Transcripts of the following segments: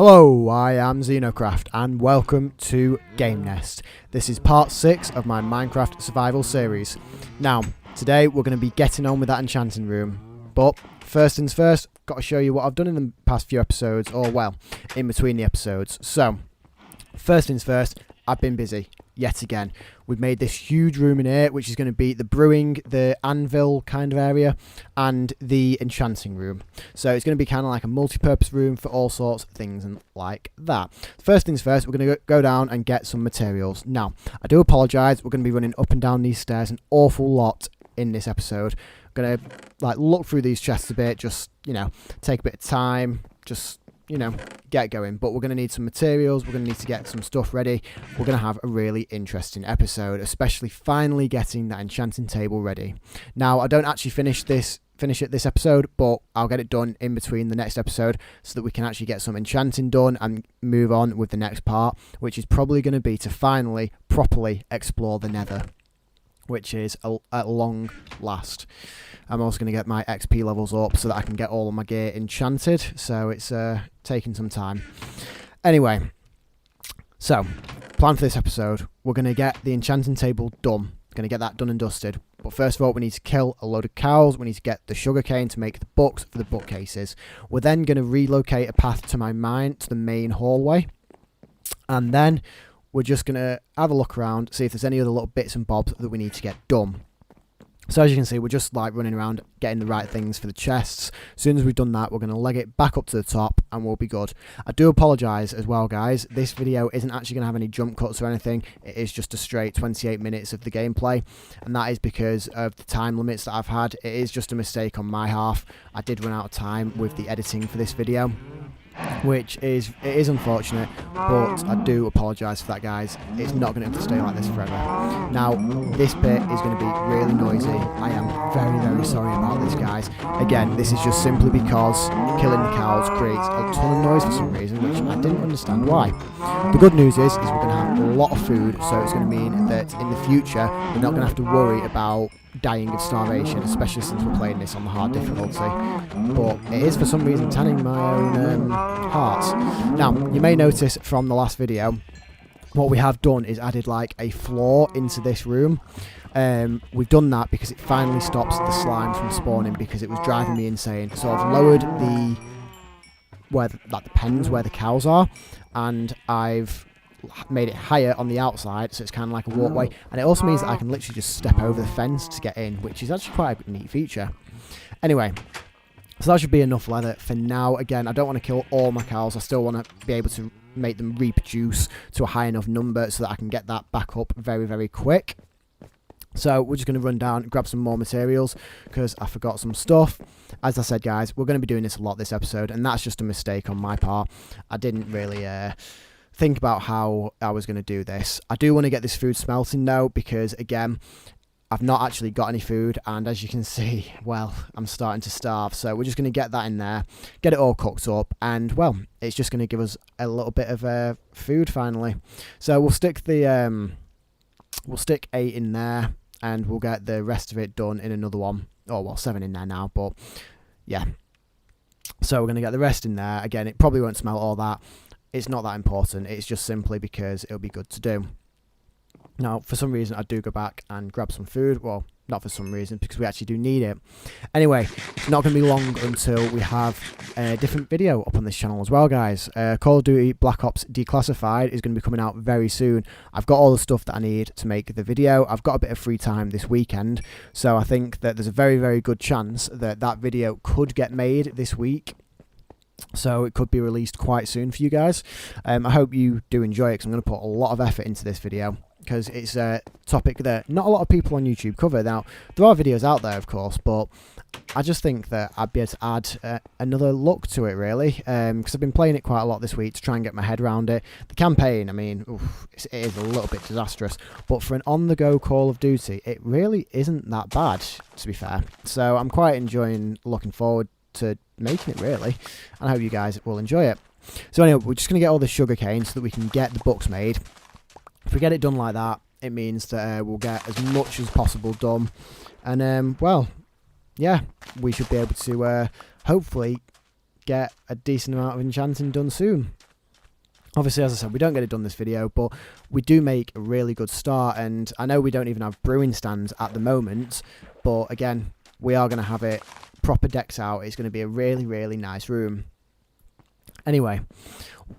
Hello, I am ZenoCraft and welcome to GameNest. This is part 6 of my Minecraft survival series. Now, today we're going to be getting on with that enchanting room. But first things first, got to show you what I've done in the past few episodes, or well, in between the episodes. So, first things first, I've been busy. Yet again, we've made this huge room in here, which is going to be the brewing, the anvil kind of area, and the enchanting room. So it's going to be kind of like a multi-purpose room for all sorts of things and like that. First things first, we're going to go down and get some materials. Now, I do apologise, we're going to be running up and down these stairs an awful lot in this episode. I'm going to look through these chests a bit, just, take a bit of time, just get going. But we're going to need some materials, we're going to need to get some stuff ready. We're going to have a really interesting episode, especially finally getting that enchanting table ready. Now, I don't actually finish it this episode, but I'll get it done in between the next episode so that we can actually get some enchanting done and move on with the next part, which is probably going to be to finally properly explore the Nether, which is at long last. I'm also going to get my XP levels up so that I can get all of my gear enchanted, so it's taking some time. Anyway, so, plan for this episode. We're going to get the enchanting table done. Going to get that done and dusted. But first of all, we need to kill a load of cows. We need to get the sugarcane to make the books for the bookcases. We're then going to relocate a path to my mine, to the main hallway. And then we're just going to have a look around, see if there's any other little bits and bobs that we need to get done. So as you can see, we're just running around getting the right things for the chests. As soon as we've done that, we're going to leg it back up to the top and we'll be good. I do apologise as well, guys. This video isn't actually going to have any jump cuts or anything. It is just a straight 28 minutes of the gameplay. And that is because of the time limits that I've had. It is just a mistake on my half. I did run out of time with the editing for this video, which is unfortunate, but I do apologise for that, guys. It's not going to have to stay like this forever. Now, this bit is going to be really noisy. I am very, very sorry about this, guys. Again, this is just simply because killing the cows creates a ton of noise for some reason, which I didn't understand why. The good news is we're going to have a lot of food, so it's going to mean that in the future, we're not going to have to worry about dying of starvation, especially since we're playing this on the hard difficulty. But it is for some reason tanning my own heart. Now, you may notice from the last video, what we have done is added a floor into this room. We've done that because it finally stops the slime from spawning, because it was driving me insane. So I've lowered the pens where the cows are, and I've made it higher on the outside, so it's kind of like a walkway, and it also means that I can literally just step over the fence to get in, which is actually quite a neat feature. Anyway, so that should be enough leather for now. Again, I don't want to kill all my cows. I still want to be able to make them reproduce to a high enough number so that I can get that back up very, very quick. So we're just going to run down and grab some more materials because I forgot some stuff. As I said, guys, we're going to be doing this a lot this episode, and that's just a mistake on my part. I didn't really think about how I was going to do this. I do want to get this food smelting though, because again, I've not actually got any food, and as you can see, well, I'm starting to starve. So we're just going to get that in there, get it all cooked up, and well, it's just going to give us a little bit of food finally. So we'll stick 8 in there, and we'll get the rest of it done in another one. Oh well, 7 in there now, but yeah. So we're going to get the rest in there. Again, it probably won't smell all that. It's not that important, it's just simply because it'll be good to do. Now, for some reason, I do go back and grab some food. Well, not for some reason, because we actually do need it. Anyway, it's not going to be long until we have a different video up on this channel as well, guys. Call of Duty Black Ops Declassified is going to be coming out very soon. I've got all the stuff that I need to make the video. I've got a bit of free time this weekend, so I think that there's a very, very good chance that that video could get made this week. So it could be released quite soon for you guys. I hope you do enjoy it, because I'm going to put a lot of effort into this video, because it's a topic that not a lot of people on YouTube cover. Now, there are videos out there, of course, but I just think that I'd be able to add another look to it, really, because I've been playing it quite a lot this week to try and get my head around it. The campaign, I mean, it is a little bit disastrous, but for an on-the-go Call of Duty, it really isn't that bad, to be fair. So I'm quite enjoying looking forward to making it, really, and I hope you guys will enjoy it. So anyway, we're just going to get all the sugarcane so that we can get the books made. If we get it done like that, it means that we'll get as much as possible done, and well, yeah, we should be able to hopefully get a decent amount of enchanting done soon. Obviously, as I said, we don't get it done this video, but we do make a really good start. And I know we don't even have brewing stands at the moment, but again, we are going to have it proper decked out. It's going to be a really, really nice room. Anyway,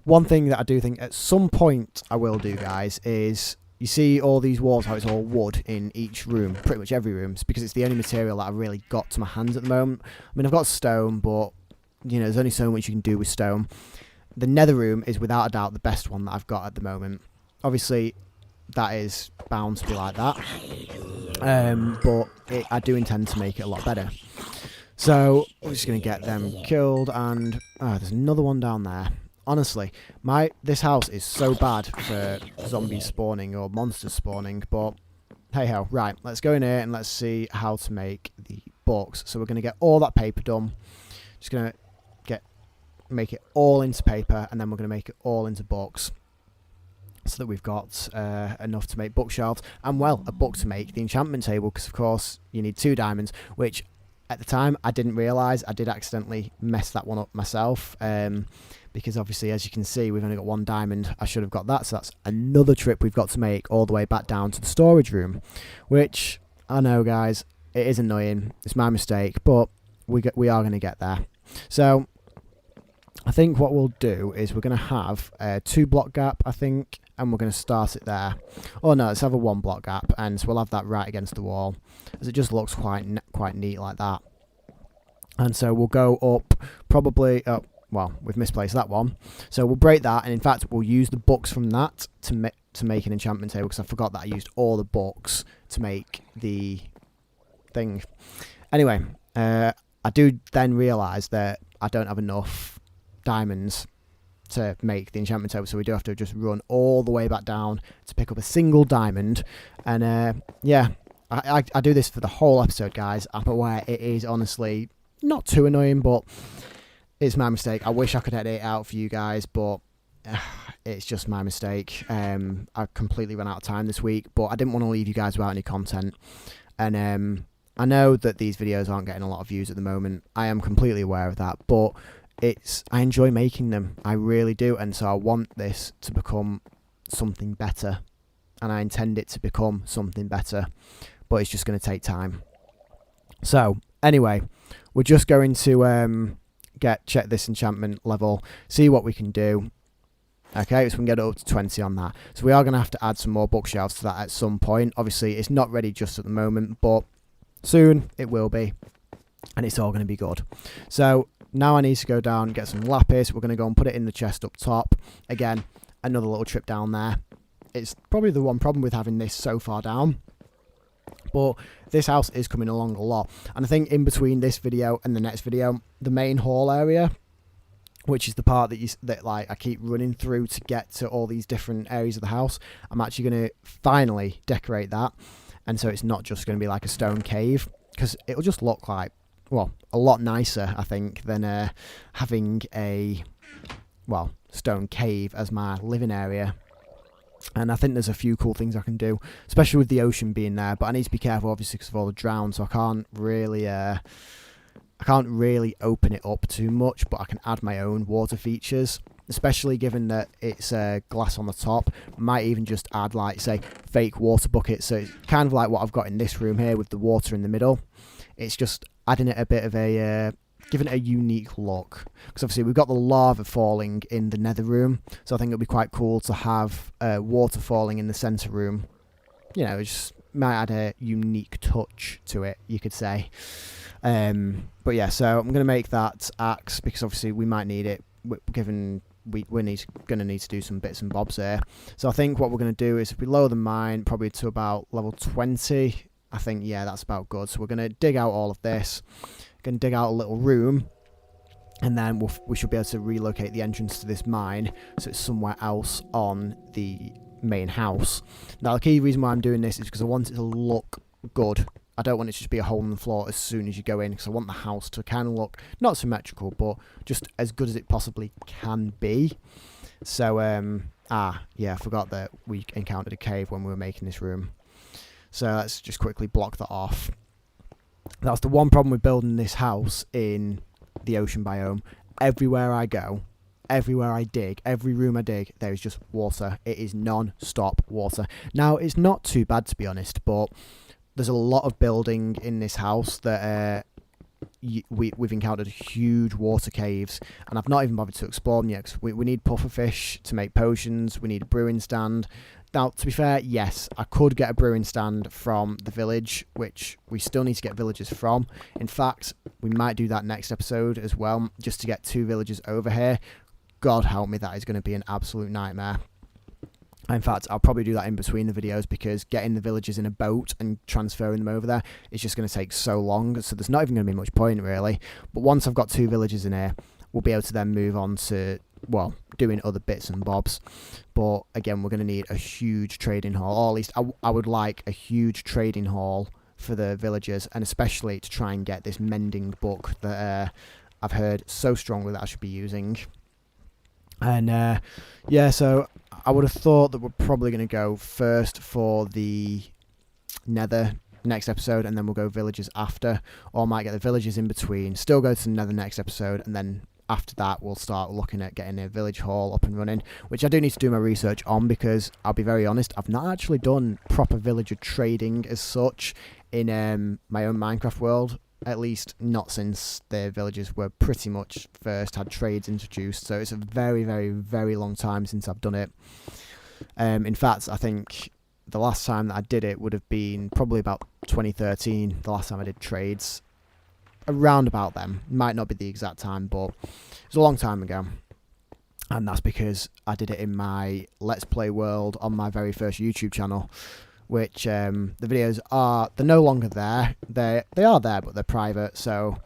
one thing that I do think at some point I will do, guys, is you see all these walls, how it's all wood in each room, pretty much every room. It's because it's the only material that I've really got to my hands at the moment. I mean, I've got stone, but, you know, there's only so much you can do with stone. The nether room is without a doubt the best one that I've got at the moment. Obviously, that is bound to be like that. But I do intend to make it a lot better. So, we're just going to get them killed, and there's another one down there. Honestly, this house is so bad for zombies spawning or monsters spawning, but hey ho. Right, let's go in here and let's see how to make the books. So we're going to get all that paper done. Just going to make it all into paper, and then we're going to make it all into books, so that we've got enough to make bookshelves, and well, a book to make the enchantment table, because of course you need 2 diamonds, which at the time I didn't realise. I did accidentally mess that one up myself, because obviously, as you can see, we've only got 1 diamond. I should have got that, so that's another trip we've got to make all the way back down to the storage room, which I know, guys, it is annoying. It's my mistake, but we are going to get there. So I think what we'll do is we're going to have a 2 block gap, I think, and we're going to start it there. Oh no, let's have a 1 block gap, and so we'll have that right against the wall, as it just looks quite neat like that. And so we'll go up probably up. Well, we've misplaced that one, so we'll break that, and in fact we'll use the books from that to make an enchantment table, because I forgot that I used all the books to make the thing. Anyway, I do then realise that I don't have enough diamonds to make the enchantment table, so we do have to just run all the way back down to pick up a single diamond. And yeah, I do this for the whole episode, guys. I'm aware it is honestly not too annoying, but it's my mistake. I wish I could edit it out for you guys, but it's just my mistake. I completely ran out of time this week, but I didn't want to leave you guys without any content. And I know that these videos aren't getting a lot of views at the moment. I am completely aware of that, but I enjoy making them. I really do, and so I want this to become something better, and I intend it to become something better, but it's just going to take time. So anyway, we're just going to check this enchantment level, see what we can do. Okay, so we can get it up to 20 on that. So we are going to have to add some more bookshelves to that at some point. Obviously, it's not ready just at the moment, but soon it will be, and it's all going to be good. So now I need to go down and get some lapis. We're going to go and put it in the chest up top. Again, another little trip down there. It's probably the one problem with having this so far down, but this house is coming along a lot. And I think in between this video and the next video, the main hall area, which is the part that I keep running through to get to all these different areas of the house, I'm actually going to finally decorate that. And so it's not just going to be like a stone cave, because it'll just look like, well, a lot nicer, I think, than having a, well, stone cave as my living area. And I think there's a few cool things I can do, especially with the ocean being there. But I need to be careful, obviously, because of all the drown, so I can't really open it up too much. But I can add my own water features, especially given that it's glass on the top. I might even just add, like, say, fake water buckets. So it's kind of like what I've got in this room here with the water in the middle. It's just adding it a bit of a, giving it a unique look. Because obviously we've got the lava falling in the nether room, so I think it'll be quite cool to have water falling in the centre room. You know, it just might add a unique touch to it, you could say. But yeah, so I'm going to make that axe, because obviously we might need it, given we're going to need to do some bits and bobs here. So I think what we're going to do is, if we lower the mine probably to about level 20, I think, yeah, that's about good. So we're going to dig out all of this, going to dig out a little room, and then we should be able to relocate the entrance to this mine, so it's somewhere else on the main house. Now, the key reason why I'm doing this is because I want it to look good. I don't want it to just be a hole in the floor as soon as you go in, because I want the house to kind of look not symmetrical, but just as good as it possibly can be. So, yeah, I forgot that we encountered a cave when we were making this room. So let's just quickly block that off. That's the one problem with building this house in the ocean biome. Everywhere I go, everywhere I dig, every room I dig, there is just water. It is non-stop water. Now, it's not too bad, to be honest, but there's a lot of building in this house that we've encountered huge water caves, and I've not even bothered to explore them yet, 'cause we need pufferfish to make potions, we need a brewing stand. Now, to be fair, yes, I could get a brewing stand from the village, which we still need to get villagers from. In fact, we might do that next episode as well, just to get 2 villagers over here. God help me, that is going to be an absolute nightmare. In fact, I'll probably do that in between the videos, because getting the villagers in a boat and transferring them over there is just going to take so long, so there's not even going to be much point, really. But once I've got 2 villagers in here, we'll be able to then move on to, well, doing other bits and bobs. But again, we're going to need a huge trading hall, or at least I would like a huge trading hall for the villagers, and especially to try and get this mending book that I've heard so strongly that I should be using. And yeah, so I would have thought that we're probably going to go first for the nether next episode, and then we'll go villagers after, or I might get the villagers in between, still go to the nether next episode, and then after that we'll start looking at getting a village hall up and running, which I do need to do my research on, because I'll be very honest, I've not actually done proper villager trading as such in my own Minecraft world. At least not since the villagers were pretty much first had trades introduced, so it's a very, very, very long time since I've done it. In fact, I think the last time that I did it would have been probably about 2013, the last time I did trades. Around about then. Might not be the exact time, but it was a long time ago. And that's because I did it in my Let's Play world on my very first YouTube channel, which the videos they're no longer there. They are there, but they're private, so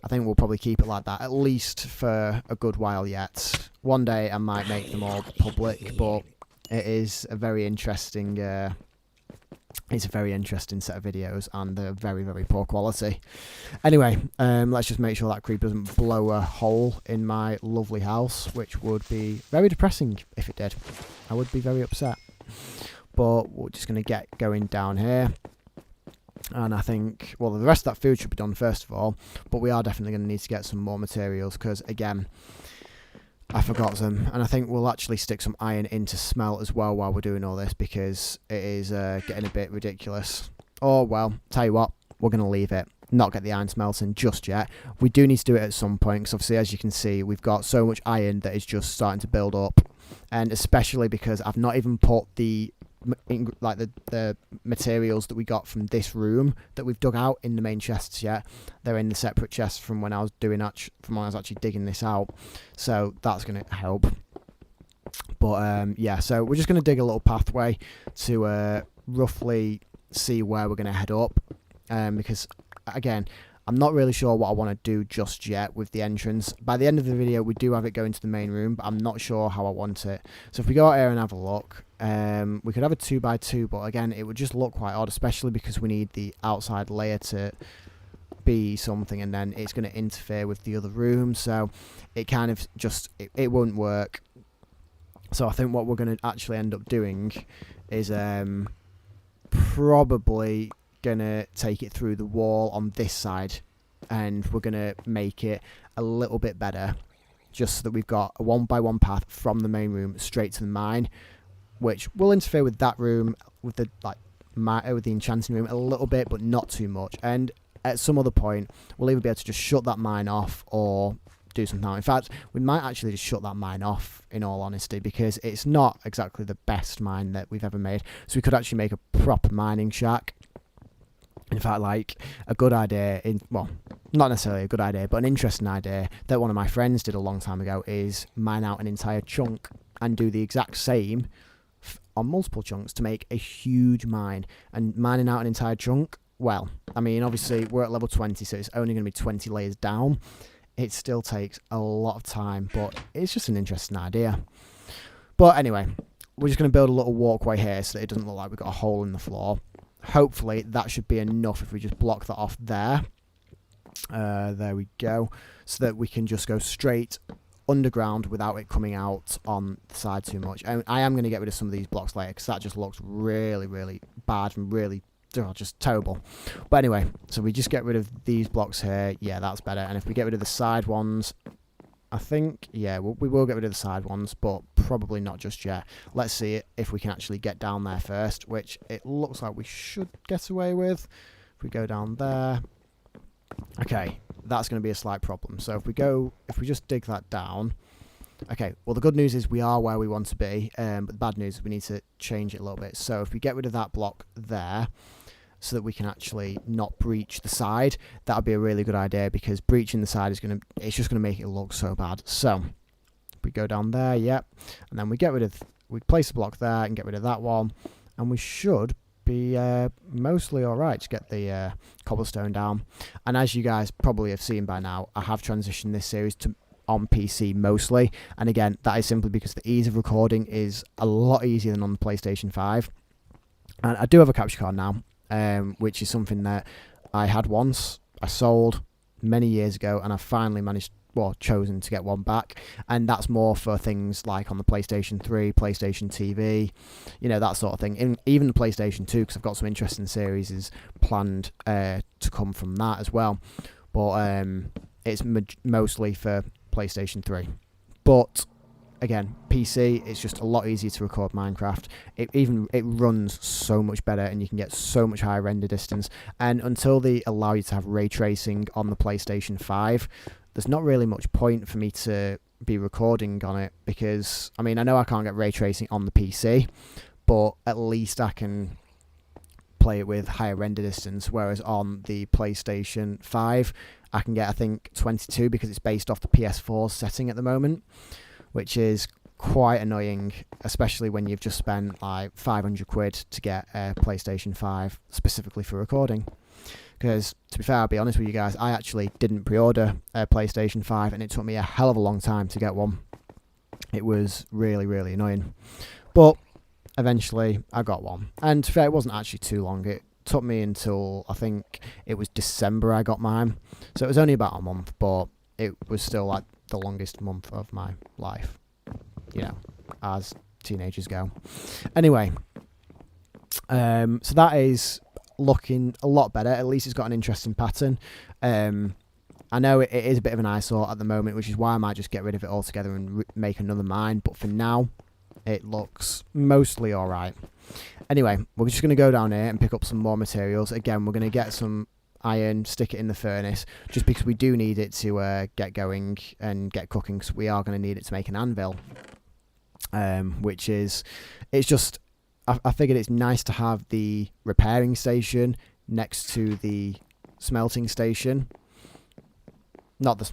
I think we'll probably keep it like that, at least for a good while yet. One day I might make them all public, but it is a very interesting it's a very interesting set of videos, and they're very, very poor quality. Anyway, let's just make sure that creeper doesn't blow a hole in my lovely house, which would be very depressing if it did. I would be very upset. But we're just going to get going down here, and I think, well, the rest of that food should be done first of all, but we are definitely going to need to get some more materials, because again, I forgot them, and I think we'll actually stick some iron in to smelt as well while we're doing all this, because it is getting a bit ridiculous. Oh well, tell you what, we're going to leave it, not get the iron smelting just yet. We do need to do it at some point, because obviously, as you can see, we've got so much iron that is just starting to build up, and especially because I've not even put the materials that we got from this room that we've dug out in the main chests yet. They're in the separate chests from when I was actually digging this out, so that's going to help. But yeah, so we're just going to dig a little pathway to roughly see where we're going to head up, because again, I'm not really sure what I want to do just yet with the entrance. By the end of the video, we do have it going to the main room, but I'm not sure how I want it. So if we go out here and have a look, we could have a 2x2, but again, it would just look quite odd, especially because we need the outside layer to be something, and then it's going to interfere with the other room, so it kind of just, it won't work. So I think what we're going to actually end up doing is probably gonna take it through the wall on this side, and we're gonna make it a little bit better, just so that we've got a 1x1 path from the main room straight to the mine, which will interfere with that room, with the with the enchanting room a little bit, but not too much. And at some other point, we'll either be able to just shut that mine off or do something else. In fact, we might actually just shut that mine off, in all honesty, because it's not exactly the best mine that we've ever made. So we could actually make a proper mining shack. In fact, like, a good idea, well, not necessarily a good idea, but an interesting idea that one of my friends did a long time ago is mine out an entire chunk and do the exact same on multiple chunks to make a huge mine. And mining out an entire chunk, well, I mean, obviously, we're at level 20, so it's only going to be 20 layers down. It still takes a lot of time, but it's just an interesting idea. But anyway, we're just going to build a little walkway here so that it doesn't look like we've got a hole in the floor. Hopefully that should be enough if we just block that off there. There we go. So that we can just go straight underground without it coming out on the side too much. And I am going to get rid of some of these blocks later, because that just looks really, really bad and really just terrible. But anyway, so we just get rid of these blocks here. Yeah, that's better. And if we get rid of the side ones, I think, yeah, we will get rid of the side ones, but probably not just yet. Let's see if we can actually get down there first, which it looks like we should get away with. If we go down there. Okay, that's going to be a slight problem. So if we just dig that down. Okay, well, the good news is we are where we want to be, but the bad news is we need to change it a little bit. So if we get rid of that block there, so that we can actually not breach the side, that would be a really good idea, because breaching the side is it's just going to make it look so bad. So if we go down there, yep, and then we place a block there and get rid of that one, and we should be mostly alright to get the cobblestone down. And as you guys probably have seen by now, I have transitioned this series to on PC mostly, and again, that is simply because the ease of recording is a lot easier than on the PlayStation 5. And I do have a capture card now, which is something that I had once, I sold many years ago, and I finally chosen to get one back. And that's more for things like on the PlayStation 3, PlayStation TV, that sort of thing. Even the PlayStation 2, because I've got some interesting series planned to come from that as well. But it's mostly for PlayStation 3. But again, PC, it's just a lot easier to record Minecraft. It runs so much better, and you can get so much higher render distance. And until they allow you to have ray tracing on the PlayStation 5, there's not really much point for me to be recording on it, because I know I can't get ray tracing on the PC, but at least I can play it with higher render distance, whereas on the PlayStation 5 I can get, I think, 22, because it's based off the PS4 setting at the moment, which is quite annoying, especially when you've just spent like 500 quid to get a PlayStation 5 specifically for recording. Because, to be fair, I'll be honest with you guys, I actually didn't pre-order a PlayStation 5, and it took me a hell of a long time to get one. It was really, really annoying. But eventually I got one. And to be fair, it wasn't actually too long. It took me until, I think it was December I got mine. So it was only about a month, but it was still like the longest month of my life, as teenagers go. Anyway, so that is looking a lot better. At least it's got an interesting pattern. I know it is a bit of an eyesore at the moment, which is why I might just get rid of it altogether and make another mine, but for now it looks mostly alright. Anyway, we're just going to go down here and pick up some more materials. Again, we're going to get some iron, stick it in the furnace, just because we do need it to get going and get cooking, because we are going to need it to make an anvil. I figured it's nice to have the repairing station next to the smelting station. Not the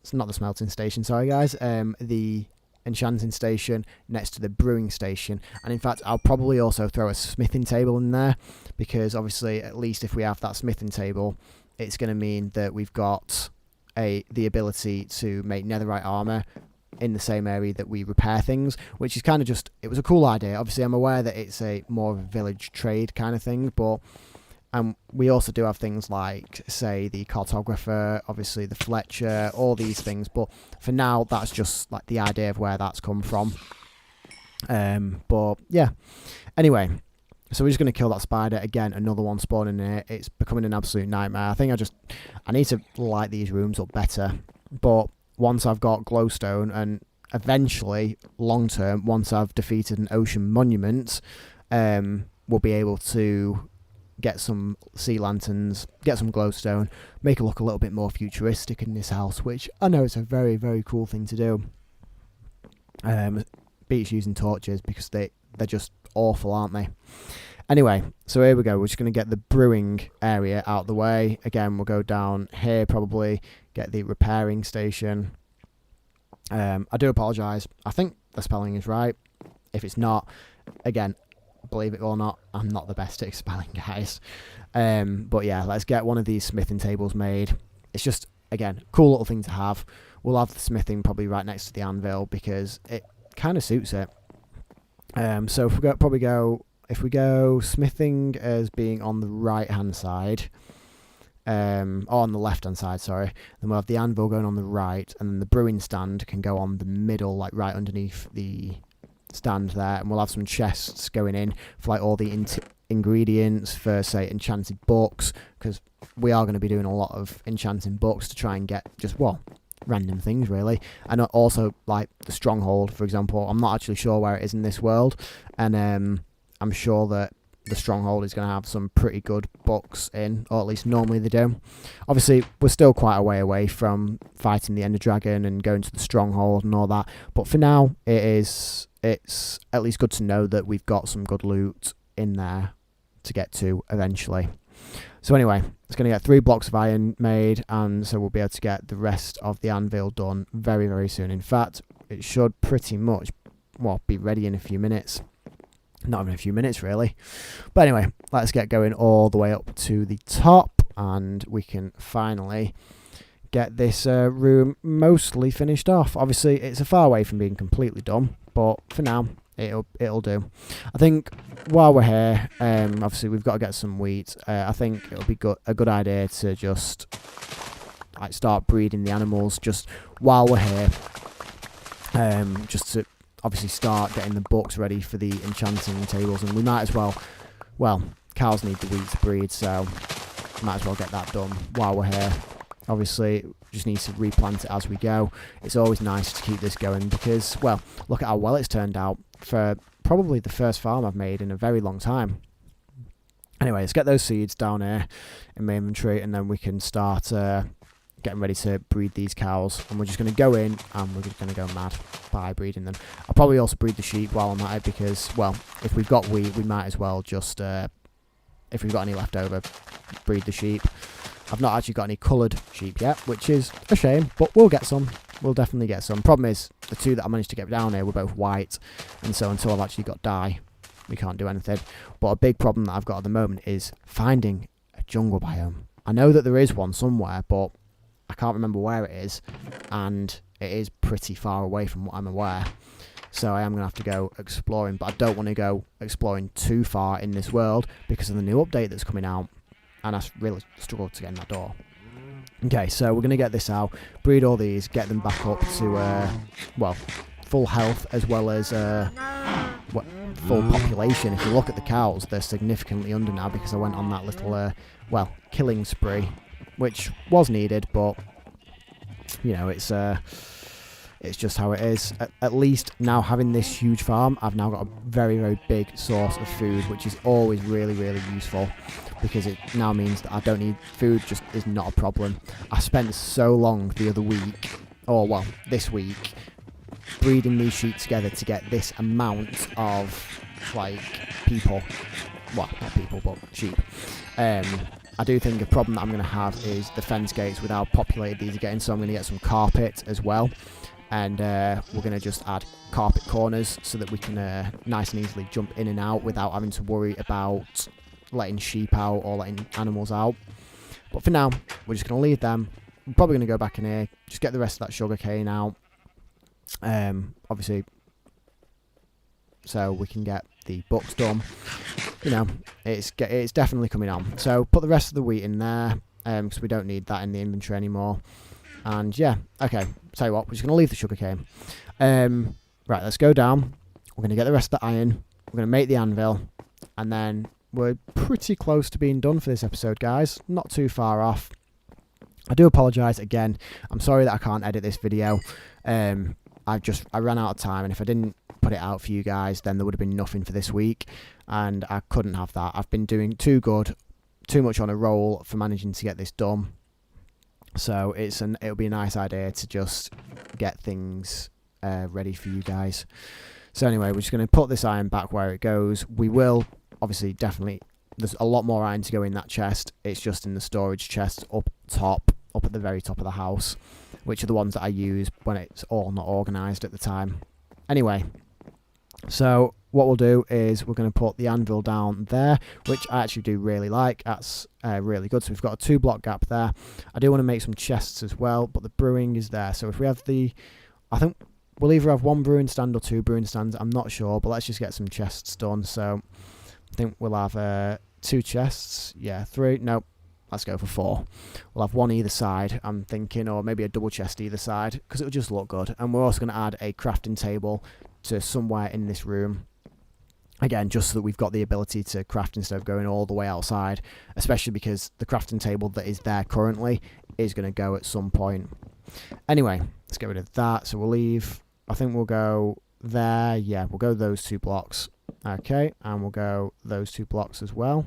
smelting station, sorry guys. The enchanting station next to the brewing station. And in fact, I'll probably also throw a smithing table in there, because obviously, at least if we have that smithing table, it's going to mean that we've got the ability to make netherite armor in the same area that we repair things, which is kind of it was a cool idea. Obviously, I'm aware that it's a more of a village trade kind of thing, but we also do have things like, say, the cartographer, obviously the Fletcher, all these things, but for now, that's just like the idea of where that's come from. But yeah, anyway, so we're just going to kill that spider. Again, another one spawning in here. It's becoming an absolute nightmare. I think I need to light these rooms up better, but once I've got glowstone, and eventually, long term, once I've defeated an ocean monument, we'll be able to get some sea lanterns, get some glowstone, make it look a little bit more futuristic in this house, which I know it's a very, very cool thing to do. Beats using torches, because they're just awful, aren't they? Anyway, so here we go. We're just going to get the brewing area out of the way. Again, we'll go down here, probably get the repairing station. I do apologise. I think the spelling is right. If it's not, again, believe it or not, I'm not the best at spelling, guys. But yeah, let's get one of these smithing tables made. It's just, again, cool little thing to have. We'll have the smithing probably right next to the anvil, because it kind of suits it. So if we go smithing as being on the right hand side, or on the left hand side, sorry, then we'll have the anvil going on the right, and then the brewing stand can go on the middle, like right underneath the stand there, and we'll have some chests going in for like all the ingredients for, say, enchanted books, because we are going to be doing a lot of enchanting books to try and get random things really. And also like the stronghold, for example. I'm not actually sure where it is in this world, and I'm sure that the stronghold is going to have some pretty good books in, or at least normally they do. Obviously we're still quite a way away from fighting the Ender Dragon and going to the stronghold and all that, but for now it's at least good to know that we've got some good loot in there to get to eventually. So anyway, it's going to get 3 blocks of iron made, and so we'll be able to get the rest of the anvil done very, very soon. In fact, it should pretty much, well, be ready in a few minutes. Not even a few minutes really. But anyway, let's get going all the way up to the top, and we can finally get this room mostly finished off. Obviously it's a far way from being completely done, but for now it'll do. I think while we're here, obviously we've got to get some wheat. I think it'll be a good idea to just like start breeding the animals just while we're here, just to obviously start getting the books ready for the enchanting tables. And we might as well cows need the wheat to breed, so might as well get that done while we're here. Obviously just need to replant it as we go. It's always nice to keep this going because, well, look at how well it's turned out for probably the first farm I've made in a very long time. Anyway, let's get those seeds down here in my inventory, and then we can start getting ready to breed these cows. And we're just going to go in and we're just going to go mad by breeding them. I'll probably also breed the sheep while I'm at it because, well, if we've got wheat, we might as well just, if we've got any left over, breed the sheep. I've not actually got any coloured sheep yet, which is a shame, but we'll get some. We'll definitely get some. Problem is, the 2 that I managed to get down here were both white, and so until I've actually got dye, we can't do anything. But a big problem that I've got at the moment is finding a jungle biome. I know that there is one somewhere, but I can't remember where it is, and it is pretty far away from what I'm aware. So I am going to have to go exploring, but I don't want to go exploring too far in this world because of the new update that's coming out, and I really struggled to get in that door. Okay, so we're going to get this out, breed all these, get them back up to, well, full health as well as full population. If you look at the cows, they're significantly under now because I went on that little, well, killing spree, which was needed, but, you know, it's just how it is. At least now having this huge farm, I've now got a very, very big source of food, which is always really, really useful because it now means that I don't need food, just is not a problem. I spent so long the other week, or well, this week, breeding these sheep together to get this amount of, like, people. Well, not people, but sheep. I do think a problem that I'm going to have is the fence gates with how populated these are getting, so I'm going to get some carpet as well. And we're going to just add carpet corners so that we can nice and easily jump in and out without having to worry about letting sheep out or letting animals out. But for now, we're just going to leave them. I'm probably going to go back in here, just get the rest of that sugar cane out. Obviously, so we can get the books done. You know, it's definitely coming on. So put the rest of the wheat in there because we don't need that in the inventory anymore. And yeah, okay, tell you what, we're just going to leave the sugarcane. Right, let's go down. We're going to get the rest of the iron. We're going to make the anvil. And then we're pretty close to being done for this episode, guys. Not too far off. I do apologise again. I'm sorry that I can't edit this video. I ran out of time, and if I didn't put it out for you guys, then there would have been nothing for this week. And I couldn't have that. I've been doing too much on a roll for managing to get this done. So it'll be a nice idea to just get things ready for you guys. So anyway, we're just going to put this iron back where it goes. We will obviously definitely, there's a lot more iron to go in that chest. It's just in the storage chest up at the very top of the house, which are the ones that I use when it's all not organised at the time. Anyway, so what we'll do is we're going to put the anvil down there, which I actually do really like. That's really good. So we've got a 2-block gap there. I do want to make some chests as well, but the brewing is there. So if we have I think we'll either have 1 brewing stand or 2 brewing stands. I'm not sure, but let's just get some chests done. So I think we'll have 2 chests. Yeah, 3. Nope. Let's go for 4. We'll have 1 either side, I'm thinking, or maybe a double chest either side, because it'll just look good. And we're also going to add a crafting table to somewhere in this room. Again, just so that we've got the ability to craft instead of going all the way outside, especially because the crafting table that is there currently is going to go at some point. Anyway, let's get rid of that. So we'll leave, I think we'll go there. Yeah, we'll go those 2 blocks. Okay, and we'll go those 2 blocks as well.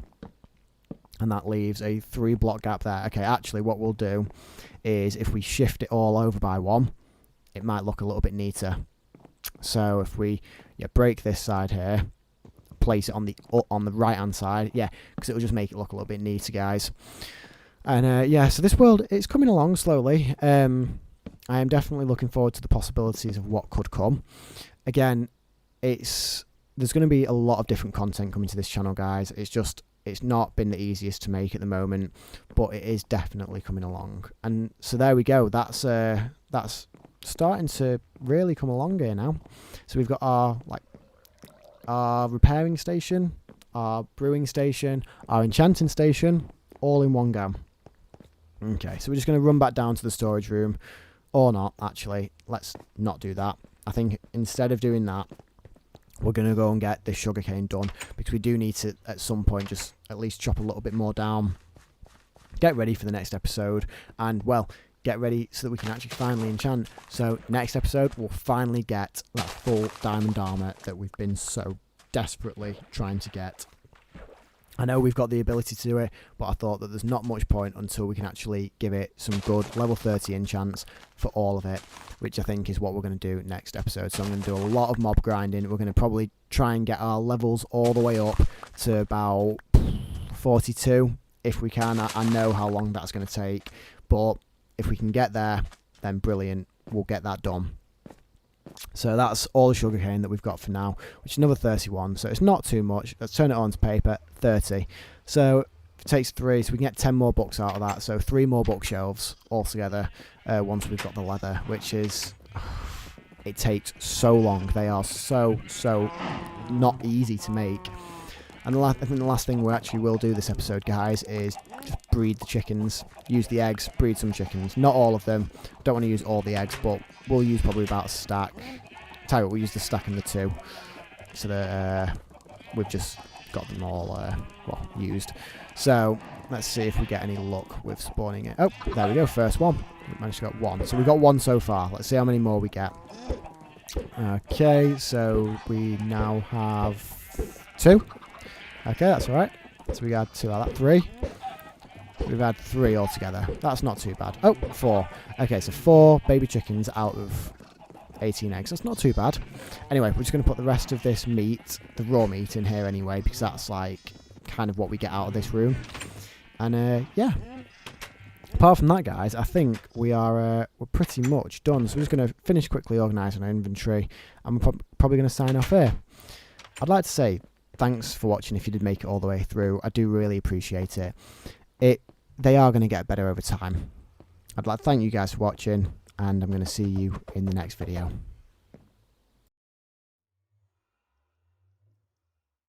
And that leaves a 3 block gap there. Okay, actually what we'll do is if we shift it all over by 1, it might look a little bit neater. So if we break this side here, place it on the right hand side, because it will just make it look a little bit neater, guys. And so this world, it's coming along slowly. I am definitely looking forward to the possibilities of what could come. Again, there's going to be a lot of different content coming to this channel, guys. It's not been the easiest to make at the moment, but it is definitely coming along. And so there we go. That's starting to really come along here now. So we've got our repairing station, our brewing station, our enchanting station, all in one go. Okay, so we're just going to run back down to the storage room, or not, actually. Let's not do that. I think instead of doing that, we're going to go and get this sugarcane done, because we do need to, at some point, just at least chop a little bit more down, get ready for the next episode, and, well, get ready so that we can actually finally enchant. So next episode, we'll finally get that full diamond armor that we've been so desperately trying to get. I know we've got the ability to do it, but I thought that there's not much point until we can actually give it some good level 30 enchants for all of it, which I think is what we're going to do next episode. So I'm going to do a lot of mob grinding. We're going to probably try and get our levels all the way up to about 42 if we can. I know how long that's going to take, but if we can get there, then brilliant, we'll get that done. So that's all the sugarcane that we've got for now, which is another 31, so it's not too much. Let's turn it on to paper, 30. So it takes 3, so we can get 10 more books out of that, so 3 more bookshelves altogether once we've got the leather, which is... it takes so long. They are so not easy to make. And I think the last thing we actually will do this episode, guys, is just breed the chickens. Use the eggs, breed some chickens. Not all of them. Don't want to use all the eggs, but we'll use probably about a stack. Tell you what, we'll use the stack and the 2. So that we've just got them all used. So let's see if we get any luck with spawning it. Oh, there we go, first one. We managed to get 1. So we've got 1 so far. Let's see how many more we get. Okay, so we now have 2. Okay, that's alright. So we had 2 out of that, 3. We've had 3 altogether. That's not too bad. Oh, 4. Okay, so 4 baby chickens out of 18 eggs. That's not too bad. Anyway, we're just going to put the rest of this meat, the raw meat, in here anyway, because that's like kind of what we get out of this room. And yeah. Apart from that, guys, I think we're pretty much done. So we're just going to finish quickly organising our inventory, and we're probably going to sign off here. I'd like to say thanks for watching if you did make it all the way through. I do really appreciate it. They are going to get better over time. I'd like to thank you guys for watching, and I'm going to see you in the next video.